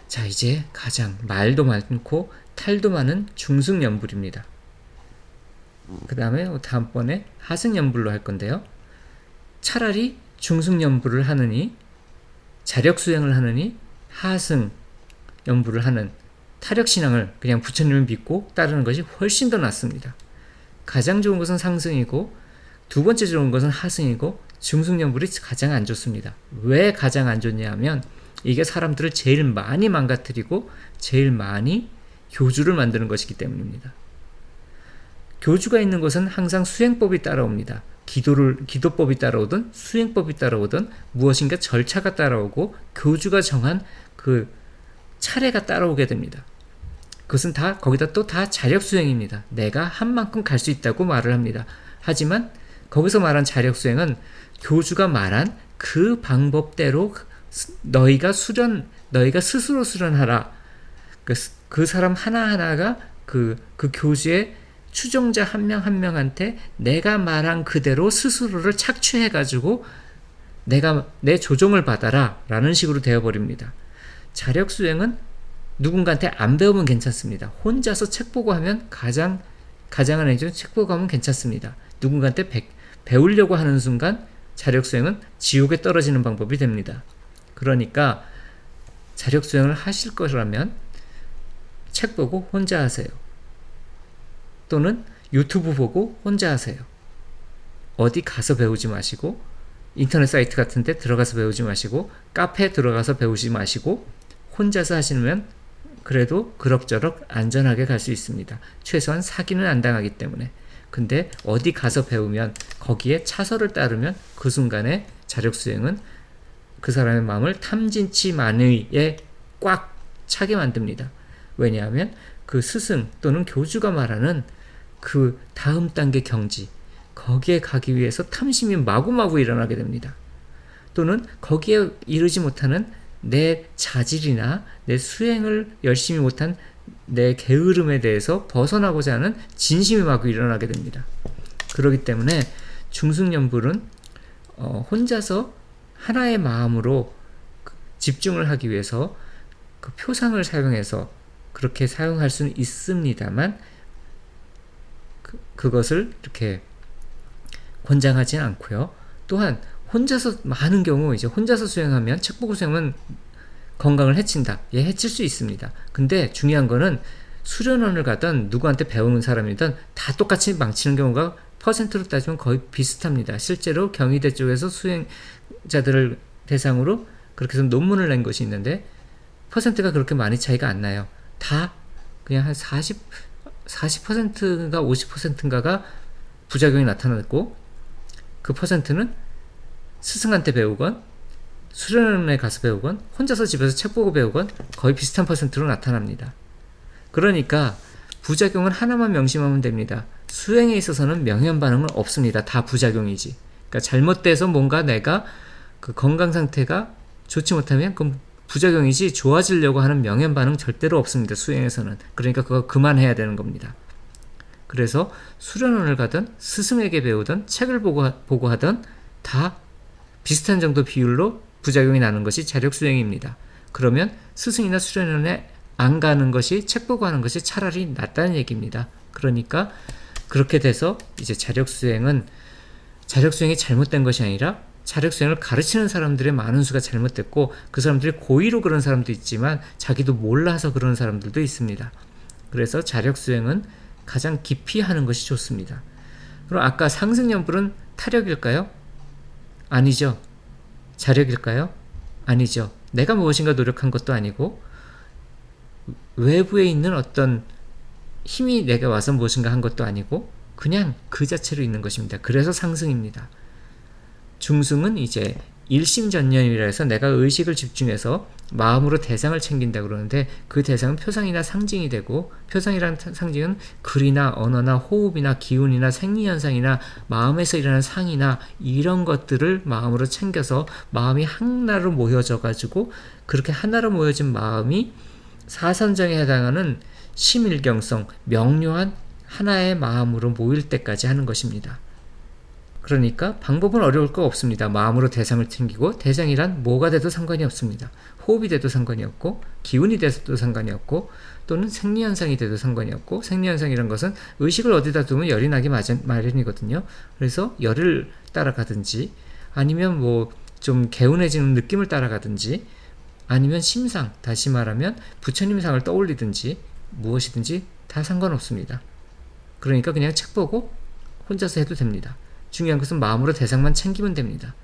자, 이제 가장 말도 많고 탈도 많은 중승연불입니다. 그 다음에 다음번에 하승연불로 할 건데요. 차라리 중승연불을 하느니, 자력수행을 하느니 하승연불을 하는 타력신앙을 그냥 부처님을 믿고 따르는 것이 훨씬 더 낫습니다. 가장 좋은 것은 상승이고 두 번째 좋은 것은 하승이고 중승연불이 가장 안 좋습니다. 왜 가장 안 좋냐 하면 이게 사람들을 제일 많이 망가뜨리고 제일 많이 교주를 만드는 것이기 때문입니다. 교주가 있는 것은 항상 수행법이 따라옵니다. 기도법이 따라오든 수행법이 따라오든 무엇인가 절차가 따라오고 교주가 정한 그 차례가 따라오게 됩니다. 그것은 다 거기다 또 다 자력수행입니다. 내가 한 만큼 갈 수 있다고 말을 합니다. 하지만 거기서 말한 자력수행은 교주가 말한 그 방법대로 너희가 스스로 수련하라. 그 사람 하나하나가 그 교주의 추종자 한 명 한 명한테 내가 말한 그대로 스스로를 착취해가지고 내 조종을 받아라 라는 식으로 되어버립니다. 자력수행은 누군가한테 안 배우면 괜찮습니다. 혼자서 책 보고 하면 가장 아니죠. 책 보고 하면 괜찮습니다. 누군가한테 배우려고 하는 순간 자력수행은 지옥에 떨어지는 방법이 됩니다. 그러니까 자력수행을 하실 거라면 책 보고 혼자 하세요. 또는 유튜브 보고 혼자 하세요. 어디 가서 배우지 마시고 인터넷 사이트 같은 데 들어가서 배우지 마시고 카페에 들어가서 배우지 마시고 혼자서 하시면 그래도 그럭저럭 안전하게 갈 수 있습니다. 최소한 사기는 안 당하기 때문에. 근데 어디 가서 배우면 거기에 차설을 따르면 그 순간에 자력수행은 그 사람의 마음을 탐진치만의에 꽉 차게 만듭니다. 왜냐하면 그 스승 또는 교주가 말하는 그 다음 단계 경지, 거기에 가기 위해서 탐심이 마구마구 일어나게 됩니다. 또는 거기에 이르지 못하는 내 자질이나 내 수행을 열심히 못한 내 게으름에 대해서 벗어나고자 하는 진심이 마구 일어나게 됩니다. 그렇기 때문에 중승연불은 혼자서 하나의 마음으로 집중을 하기 위해서 그 표상을 사용해서 그렇게 사용할 수는 있습니다만 그것을 이렇게 권장하지는 않고요. 또한 혼자서 많은 경우 이제 혼자서 수행하면 책 보고 수행하면 건강을 해친다. 예, 해칠 수 있습니다. 근데 중요한 거는 수련원을 가든 누구한테 배우는 사람이든 다 똑같이 망치는 경우가 퍼센트로 따지면 거의 비슷합니다. 실제로 경희대 쪽에서 수행자들을 대상으로 그렇게 해서 논문을 낸 것이 있는데 퍼센트가 그렇게 많이 차이가 안 나요. 다 그냥 한 40%인가 50%인가가 부작용이 나타났고 그 퍼센트는 스승한테 배우건 수련원에 가서 배우건 혼자서 집에서 책 보고 배우건 거의 비슷한 퍼센트로 나타납니다. 그러니까 부작용은 하나만 명심하면 됩니다. 수행에 있어서는 명현 반응은 없습니다. 다 부작용이지. 그러니까 잘못돼서 뭔가 내가 그 건강 상태가 좋지 못하면 그건 부작용이지 좋아지려고 하는 명현 반응 절대로 없습니다. 수행에서는. 그러니까 그거 그만해야 되는 겁니다. 그래서 수련원을 가든 스승에게 배우든 책을 보고 하든 다 비슷한 정도 비율로 부작용이 나는 것이 자력수행입니다. 그러면 스승이나 수련원에 안 가는 것이 책 보고 하는 것이 차라리 낫다는 얘기입니다. 그러니까 그렇게 돼서 이제 자력수행이 잘못된 것이 아니라 자력수행을 가르치는 사람들의 많은 수가 잘못됐고 그 사람들이 고의로 그런 사람도 있지만 자기도 몰라서 그런 사람들도 있습니다. 그래서 자력수행은 가장 깊이 하는 것이 좋습니다. 그럼 아까 상승연불은 타력일까요? 아니죠. 자력일까요? 아니죠. 내가 무엇인가 노력한 것도 아니고 외부에 있는 어떤 힘이 내가 와서 무엇인가 한 것도 아니고 그냥 그 자체로 있는 것입니다. 그래서 상승입니다. 중승은 이제 일심전념이라 해서 내가 의식을 집중해서 마음으로 대상을 챙긴다 그러는데 그 대상은 표상이나 상징이 되고 표상이라는 상징은 글이나 언어나 호흡이나 기운이나 생리현상이나 마음에서 일어나는 상이나 이런 것들을 마음으로 챙겨서 마음이 하나로 모여져 가지고 그렇게 하나로 모여진 마음이 사선정에 해당하는 심일경성 명료한 하나의 마음으로 모일 때까지 하는 것입니다. 그러니까 방법은 어려울 거 없습니다. 마음으로 대상을 챙기고 대상이란 뭐가 돼도 상관이 없습니다. 호흡이 돼도 상관이 없고 기운이 돼서도 상관이 없고 또는 생리현상이 돼도 상관이 없고, 생리현상이란 것은 의식을 어디다 두면 열이 나기 마련이거든요. 그래서 열을 따라가든지 아니면 뭐 좀 개운해지는 느낌을 따라가든지 아니면 심상, 다시 말하면 부처님 상을 떠올리든지 무엇이든지 다 상관없습니다. 그러니까 그냥 책 보고 혼자서 해도 됩니다. 중요한 것은 마음으로 대상만 챙기면 됩니다.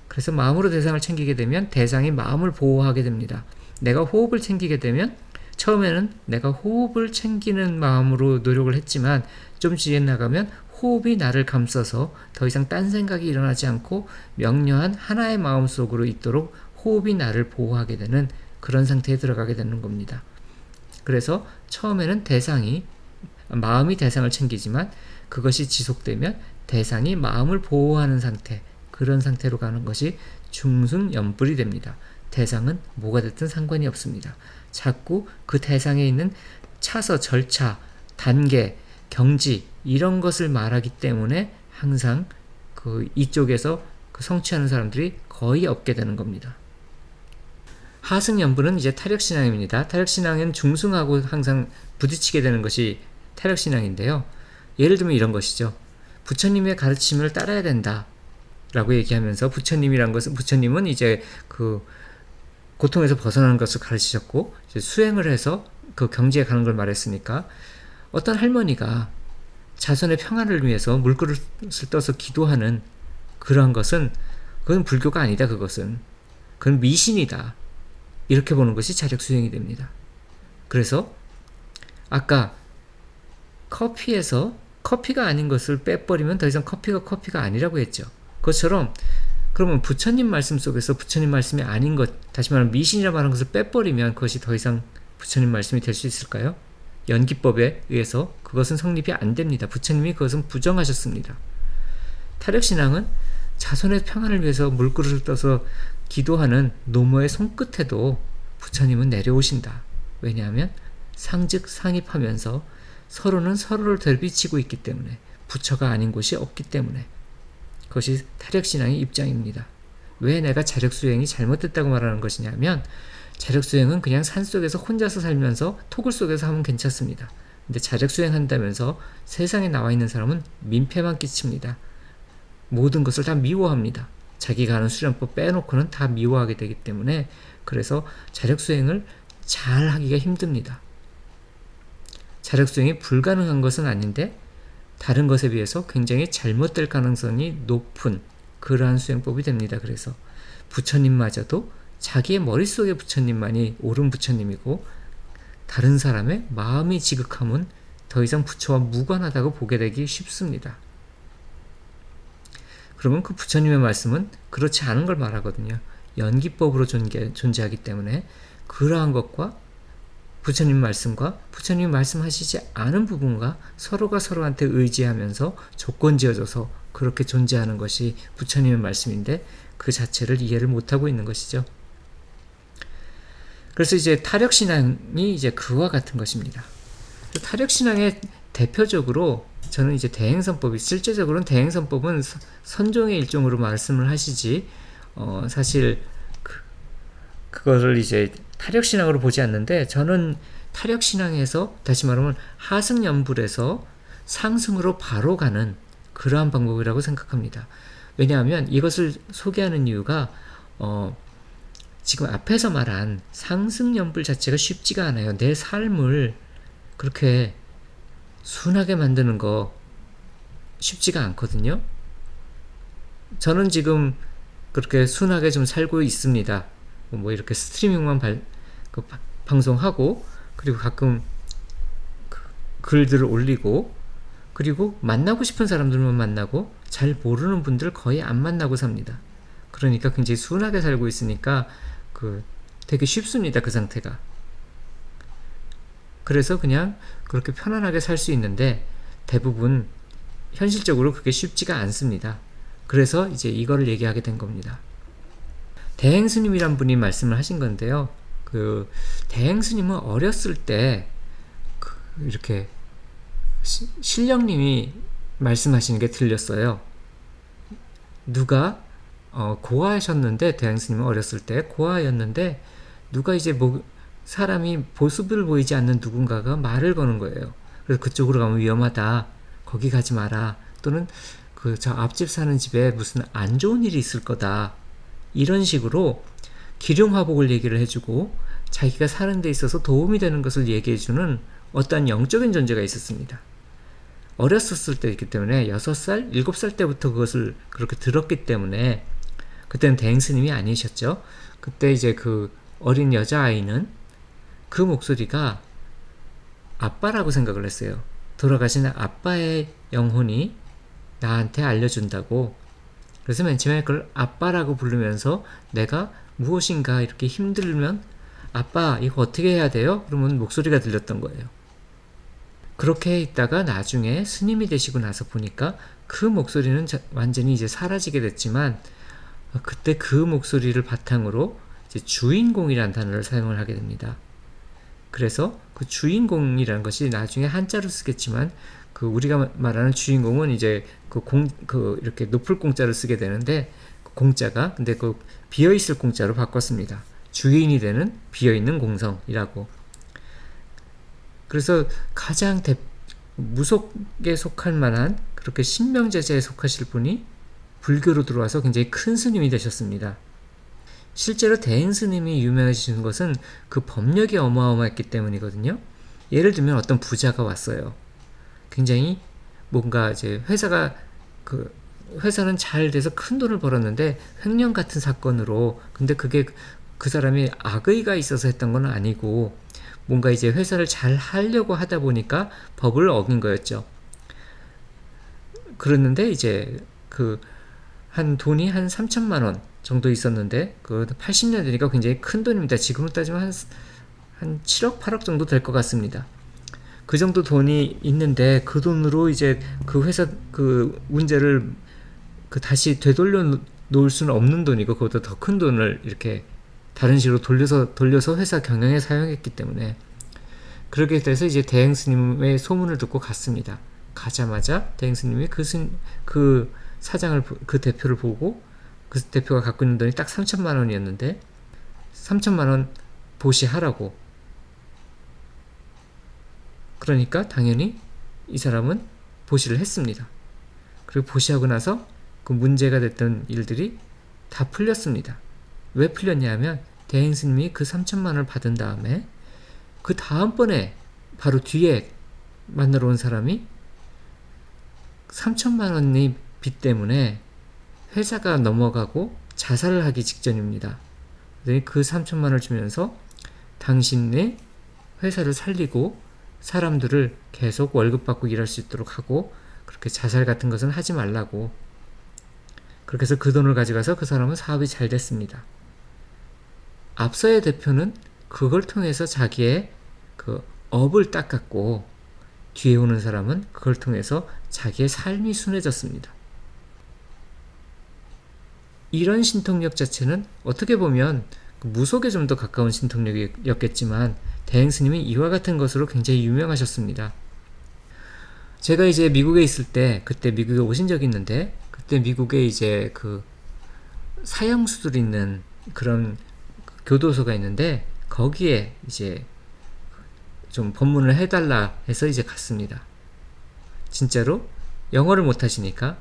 그래서 마음으로 대상을 챙기게 되면 대상이 마음을 보호하게 됩니다. 내가 호흡을 챙기게 되면 처음에는 내가 호흡을 챙기는 마음으로 노력을 했지만 좀 지나가면 호흡이 나를 감싸서 더 이상 딴 생각이 일어나지 않고 명료한 하나의 마음속으로 있도록 호흡이 나를 보호하게 되는 그런 상태에 들어가게 되는 겁니다. 그래서 처음에는 마음이 대상을 챙기지만 그것이 지속되면 대상이 마음을 보호하는 상태, 그런 상태로 가는 것이 중승연불이 됩니다. 대상은 뭐가 됐든 상관이 없습니다. 자꾸 그 대상에 있는 차서, 절차, 단계, 경지 이런 것을 말하기 때문에 항상 이쪽에서 성취하는 사람들이 거의 없게 되는 겁니다. 하승연불은 이제 타력신앙입니다. 타력신앙은 중승하고 항상 부딪히게 되는 것이 타력신앙인데요. 예를 들면 이런 것이죠. 부처님의 가르침을 따라야 된다 라고 얘기하면서, 부처님은 이제 고통에서 벗어나는 것을 가르치셨고 이제 수행을 해서 그 경지에 가는 걸 말했으니까, 어떤 할머니가 자손의 평안을 위해서 물그릇을 떠서 기도하는 그러한 것은 그건 불교가 아니다. 그건 미신이다. 이렇게 보는 것이 자력수행이 됩니다. 그래서 아까 커피가 아닌 것을 빼버리면 더 이상 커피가 아니라고 했죠. 그것처럼 그러면 부처님 말씀 속에서 부처님 말씀이 아닌 것, 다시 말하면 미신이라 말하는 것을 빼버리면 그것이 더 이상 부처님 말씀이 될 수 있을까요? 연기법에 의해서 그것은 성립이 안 됩니다. 부처님이 그것은 부정하셨습니다. 타력신앙은 자손의 평안을 위해서 물그릇을 떠서 기도하는 노모의 손끝에도 부처님은 내려오신다. 왜냐하면 상입하면서 서로는 서로를 되비치고 있기 때문에, 부처가 아닌 곳이 없기 때문에. 그것이 타력신앙의 입장입니다. 왜 내가 자력수행이 잘못됐다고 말하는 것이냐면, 자력수행은 그냥 산속에서 혼자서 살면서 토굴 속에서 하면 괜찮습니다. 근데 자력수행 한다면서 세상에 나와 있는 사람은 민폐만 끼칩니다. 모든 것을 다 미워합니다. 자기가 하는 수련법 빼놓고는 다 미워하게 되기 때문에, 그래서 자력수행을 잘 하기가 힘듭니다. 자력수행이 불가능한 것은 아닌데 다른 것에 비해서 굉장히 잘못될 가능성이 높은 그러한 수행법이 됩니다. 그래서 부처님마저도 자기의 머릿속의 부처님만이 옳은 부처님이고, 다른 사람의 마음이 지극함은 더 이상 부처와 무관하다고 보게 되기 쉽습니다. 그러면 그 부처님의 말씀은 그렇지 않은 걸 말하거든요. 연기법으로 존재하기 때문에 그러한 것과 부처님 말씀과 부처님이 말씀하시지 않은 부분과 서로가 서로한테 의지하면서 조건지어져서 그렇게 존재하는 것이 부처님의 말씀인데, 그 자체를 이해를 못하고 있는 것이죠. 그래서 이제 타력신앙이 이제 그와 같은 것입니다. 타력신앙의 대표적으로 저는 이제 대행선법이, 실제적으로는 대행선법은 선종의 일종으로 말씀을 하시지, 사실 그거를 이제 타력신앙으로 보지 않는데, 저는 타력신앙에서, 다시 말하면 하승연불에서 상승으로 바로 가는 그러한 방법이라고 생각합니다. 왜냐하면 이것을 소개하는 이유가 지금 앞에서 말한 상승연불 자체가 쉽지가 않아요. 내 삶을 그렇게 순하게 만드는 거 쉽지가 않거든요. 저는 지금 그렇게 순하게 좀 살고 있습니다. 뭐 이렇게 스트리밍만 방송하고, 그리고 가끔 글들을 올리고, 그리고 만나고 싶은 사람들만 만나고 잘 모르는 분들 거의 안 만나고 삽니다. 그러니까 굉장히 순하게 살고 있으니까 되게 쉽습니다. 그 상태가. 그래서 그냥 그렇게 편안하게 살 수 있는데, 대부분 현실적으로 그게 쉽지가 않습니다. 그래서 이제 이거를 얘기하게 된 겁니다. 대행스님이란 분이 말씀을 하신 건데요. 대행스님은 어렸을 때 이렇게 신령님이 말씀하시는 게 들렸어요. 누가 고아하셨는데, 대행스님은 어렸을 때 고아였는데, 누가 이제 사람이 모습을 보이지 않는 누군가가 말을 거는 거예요. 그래서 그쪽으로 가면 위험하다. 거기 가지 마라. 또는 저 앞집 사는 집에 무슨 안 좋은 일이 있을 거다. 이런 식으로 기륭화복을 얘기를 해주고 자기가 사는 데 있어서 도움이 되는 것을 얘기해주는 어떠한 영적인 존재가 있었습니다. 어렸었을 때이기 때문에 6살, 7살 때부터 그것을 그렇게 들었기 때문에 그때는 대행스님이 아니셨죠. 그때 이제 그 어린 여자아이는 그 목소리가 아빠라고 생각을 했어요. 돌아가신 아빠의 영혼이 나한테 알려준다고. 그래서 맨 처음에 그걸 아빠라고 부르면서 내가 무엇인가 이렇게 힘들면 아빠 이거 어떻게 해야 돼요? 그러면 목소리가 들렸던 거예요. 그렇게 있다가 나중에 스님이 되시고 나서 보니까 그 목소리는 완전히 이제 사라지게 됐지만 그때 그 목소리를 바탕으로 이제 주인공이라는 단어를 사용을 하게 됩니다. 그래서 그 주인공이라는 것이 나중에 한자로 쓰겠지만 그 우리가 말하는 주인공은 이제 이렇게 높을 공자를 쓰게 되는데 그 공자가 근데 그 비어있을 공자로 바꿨습니다. 주인이 되는 비어있는 공성이라고. 그래서 가장 무속에 속할 만한 그렇게 신명제자에 속하실 분이 불교로 들어와서 굉장히 큰 스님이 되셨습니다. 실제로 대행 스님이 유명해지는 것은 그 법력이 어마어마했기 때문이거든요. 예를 들면 어떤 부자가 왔어요. 굉장히 뭔가 이제 회사는 잘 돼서 큰 돈을 벌었는데 횡령 같은 사건으로 근데 그게 그 사람이 악의가 있어서 했던 건 아니고 뭔가 이제 회사를 잘 하려고 하다 보니까 법을 어긴 거였죠. 그랬는데 이제 돈이 한 3천만 원 정도 있었는데 80년 되니까 굉장히 큰 돈입니다. 지금으로 따지면 한 7억, 8억 정도 될 것 같습니다. 그 정도 돈이 있는데 그 돈으로 이제 그 회사 문제를 다시 되돌려 놓을 수는 없는 돈이고 그보다 더 큰 돈을 이렇게 다른 식으로 돌려서 회사 경영에 사용했기 때문에 그렇게 돼서 이제 대행 스님의 소문을 듣고 갔습니다. 가자마자 대행 스님이 그 사장을 그 대표를 보고 그 대표가 갖고 있는 돈이 딱 3천만 원이었는데 3천만 원 보시하라고. 그러니까 당연히 이 사람은 보시를 했습니다. 그리고 보시하고 나서 그 문제가 됐던 일들이 다 풀렸습니다. 왜 풀렸냐 하면 대행 스님이 그 3천만 원을 받은 다음에 그 다음번에 바로 뒤에 만나러 온 사람이 3천만 원의 빚 때문에 회사가 넘어가고 자살을 하기 직전입니다. 그랬더니 그 3천만 원을 주면서 당신의 회사를 살리고 사람들을 계속 월급 받고 일할 수 있도록 하고 그렇게 자살 같은 것은 하지 말라고. 그렇게 해서 그 돈을 가져가서 그 사람은 사업이 잘 됐습니다. 앞서의 대표는 그걸 통해서 자기의 그 업을 닦았고 뒤에 오는 사람은 그걸 통해서 자기의 삶이 순해졌습니다. 이런 신통력 자체는 어떻게 보면 무속에 좀 더 가까운 신통력이었겠지만 대행 스님이 이와 같은 것으로 굉장히 유명하셨습니다. 제가 이제 미국에 있을 때 그때 미국에 오신 적이 있는데 그때 미국에 이제 그 사형수들 있는 그런 교도소가 있는데 거기에 이제 좀 법문을 해달라 해서 이제 갔습니다. 진짜로 영어를 못하시니까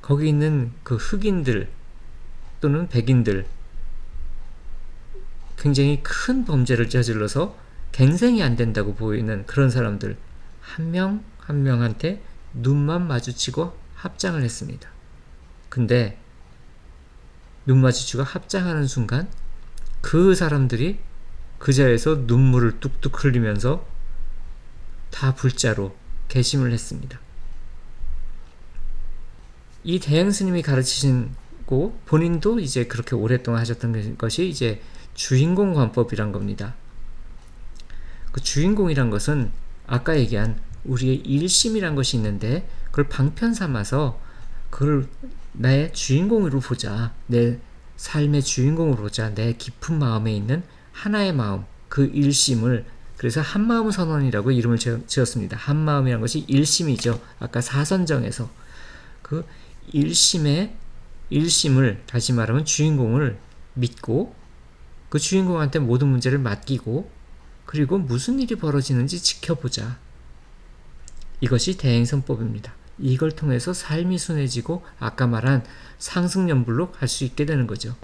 거기 있는 그 흑인들 또는 백인들 굉장히 큰 범죄를 저질러서 갱생이 안 된다고 보이는 그런 사람들 한 명 한 명한테 눈만 마주치고 합장을 했습니다. 근데 눈 마주치고 합장하는 순간 그 사람들이 그 자리에서 눈물을 뚝뚝 흘리면서 다 불자로 개심을 했습니다. 이 대행 스님이 가르치신고 본인도 이제 그렇게 오랫동안 하셨던 것이 이제 주인공 관법이란 겁니다. 그 주인공이란 것은 아까 얘기한 우리의 일심이란 것이 있는데 그걸 방편 삼아서 그걸 나의 주인공으로 보자. 내 삶의 주인공으로 보자. 내 깊은 마음에 있는 하나의 마음, 그 일심을 그래서 한마음 선언이라고 이름을 지었습니다. 한마음이란 것이 일심이죠. 아까 사선정에서 그 일심을 다시 말하면 주인공을 믿고 그 주인공한테 모든 문제를 맡기고 그리고 무슨 일이 벌어지는지 지켜보자. 이것이 대행선법입니다. 이걸 통해서 삶이 순해지고 아까 말한 상승연불로 갈 수 있게 되는 거죠.